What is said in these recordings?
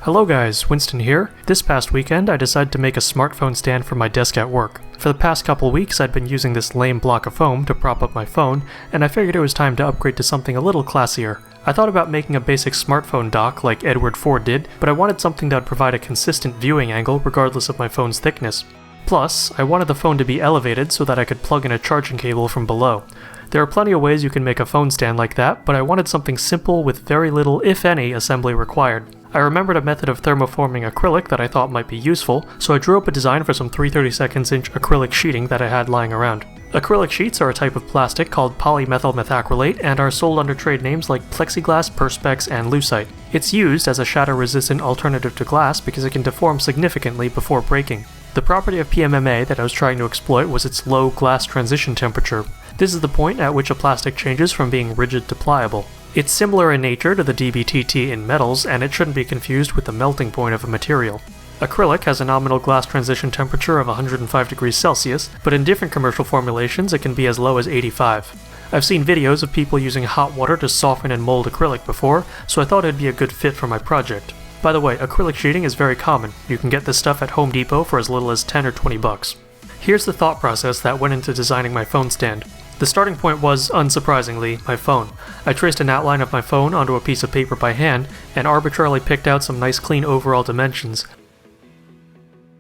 Hello guys, Winston here. This past weekend I decided to make a smartphone stand for my desk at work. For the past couple weeks I'd been using this lame block of foam to prop up my phone, and I figured it was time to upgrade to something a little classier. I thought about making a basic smartphone dock like Edward Ford did, but I wanted something that would provide a consistent viewing angle regardless of my phone's thickness. Plus, I wanted the phone to be elevated so that I could plug in a charging cable from below. There are plenty of ways you can make a phone stand like that, but I wanted something simple with very little, if any, assembly required. I remembered a method of thermoforming acrylic that I thought might be useful, so I drew up a design for some 3/32 inch acrylic sheeting that I had lying around. Acrylic sheets are a type of plastic called polymethyl methacrylate and are sold under trade names like plexiglass, perspex, and lucite. It's used as a shatter-resistant alternative to glass because it can deform significantly before breaking. The property of PMMA that I was trying to exploit was its low glass transition temperature. This is the point at which a plastic changes from being rigid to pliable. It's similar in nature to the DBTT in metals, and it shouldn't be confused with the melting point of a material. Acrylic has a nominal glass transition temperature of 105 degrees Celsius, but in different commercial formulations it can be as low as 85. I've seen videos of people using hot water to soften and mold acrylic before, so I thought it'd be a good fit for my project. By the way, acrylic sheeting is very common. You can get this stuff at Home Depot for as little as 10 or 20 bucks. Here's the thought process that went into designing my phone stand. The starting point was, unsurprisingly, my phone. I traced an outline of my phone onto a piece of paper by hand and arbitrarily picked out some nice clean overall dimensions.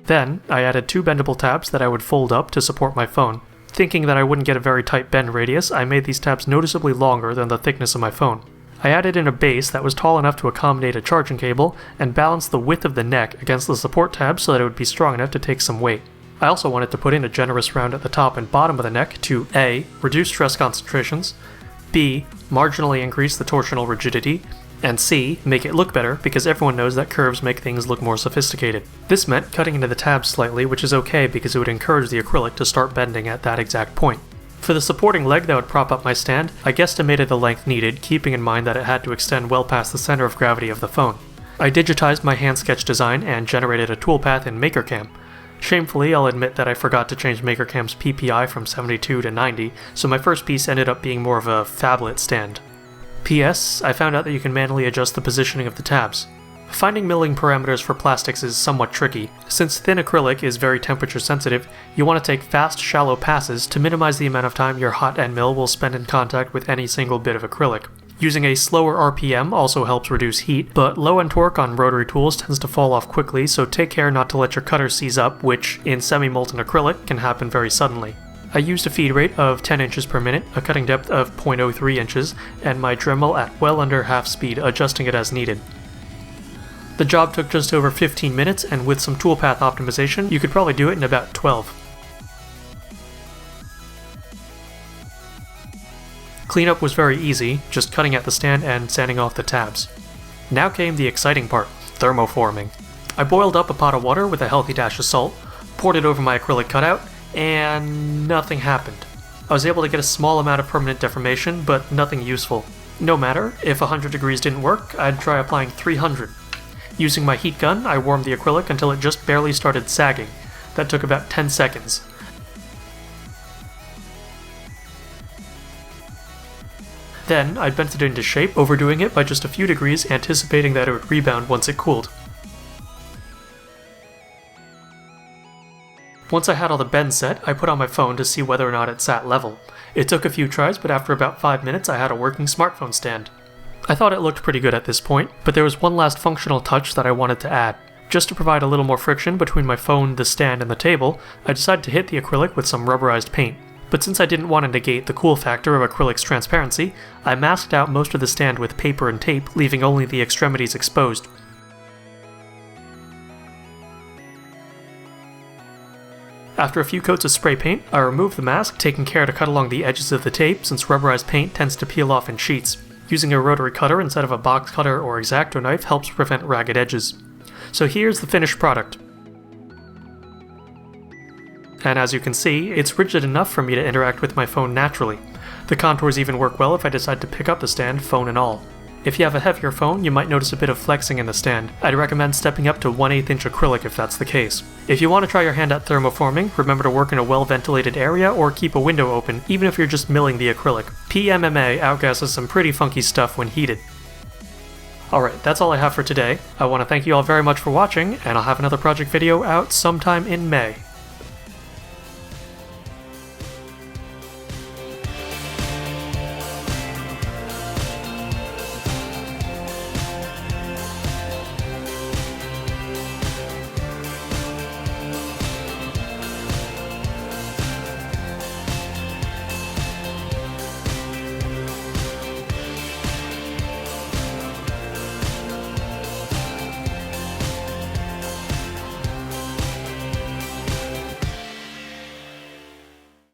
Then, I added two bendable tabs that I would fold up to support my phone. Thinking that I wouldn't get a very tight bend radius, I made these tabs noticeably longer than the thickness of my phone. I added in a base that was tall enough to accommodate a charging cable and balanced the width of the neck against the support tab so that it would be strong enough to take some weight. I also wanted to put in a generous round at the top and bottom of the neck to A. Reduce stress concentrations, B. Marginally increase the torsional rigidity, and C. Make it look better because everyone knows that curves make things look more sophisticated. This meant cutting into the tabs slightly, which is okay because it would encourage the acrylic to start bending at that exact point. For the supporting leg that would prop up my stand, I guesstimated the length needed, keeping in mind that it had to extend well past the center of gravity of the phone. I digitized my hand sketch design and generated a toolpath in MakerCam. Shamefully, I'll admit that I forgot to change MakerCam's PPI from 72 to 90, so my first piece ended up being more of a phablet stand. P.S. I found out that you can manually adjust the positioning of the tabs. Finding milling parameters for plastics is somewhat tricky. Since thin acrylic is very temperature sensitive, you want to take fast, shallow passes to minimize the amount of time your hot end mill will spend in contact with any single bit of acrylic. Using a slower RPM also helps reduce heat, but low end torque on rotary tools tends to fall off quickly, so take care not to let your cutter seize up, which, in semi-molten acrylic, can happen very suddenly. I used a feed rate of 10 inches per minute, a cutting depth of 0.03 inches, and my Dremel at well under half speed, adjusting it as needed. The job took just over 15 minutes, and with some toolpath optimization, you could probably do it in about 12. Cleanup was very easy, just cutting at the stand and sanding off the tabs. Now came the exciting part, thermoforming. I boiled up a pot of water with a healthy dash of salt, poured it over my acrylic cutout, and nothing happened. I was able to get a small amount of permanent deformation, but nothing useful. No matter, if 100 degrees didn't work, I'd try applying 300. Using my heat gun, I warmed the acrylic until it just barely started sagging. That took about 10 seconds. Then, I bent it into shape, overdoing it by just a few degrees, anticipating that it would rebound once it cooled. Once I had all the bends set, I put on my phone to see whether or not it sat level. It took a few tries, but after about 5 minutes I had a working smartphone stand. I thought it looked pretty good at this point, but there was one last functional touch that I wanted to add. Just to provide a little more friction between my phone, the stand, and the table, I decided to hit the acrylic with some rubberized paint. But since I didn't want to negate the cool factor of acrylic's transparency, I masked out most of the stand with paper and tape, leaving only the extremities exposed. After a few coats of spray paint, I removed the mask, taking care to cut along the edges of the tape since rubberized paint tends to peel off in sheets. Using a rotary cutter instead of a box cutter or X-Acto knife helps prevent ragged edges. So here's the finished product. And as you can see, it's rigid enough for me to interact with my phone naturally. The contours even work well if I decide to pick up the stand, phone and all. If you have a heavier phone, you might notice a bit of flexing in the stand. I'd recommend stepping up to 1/8 inch acrylic if that's the case. If you want to try your hand at thermoforming, remember to work in a well-ventilated area or keep a window open, even if you're just milling the acrylic. PMMA outgasses some pretty funky stuff when heated. Alright, that's all I have for today. I want to thank you all very much for watching, and I'll have another project video out sometime in May.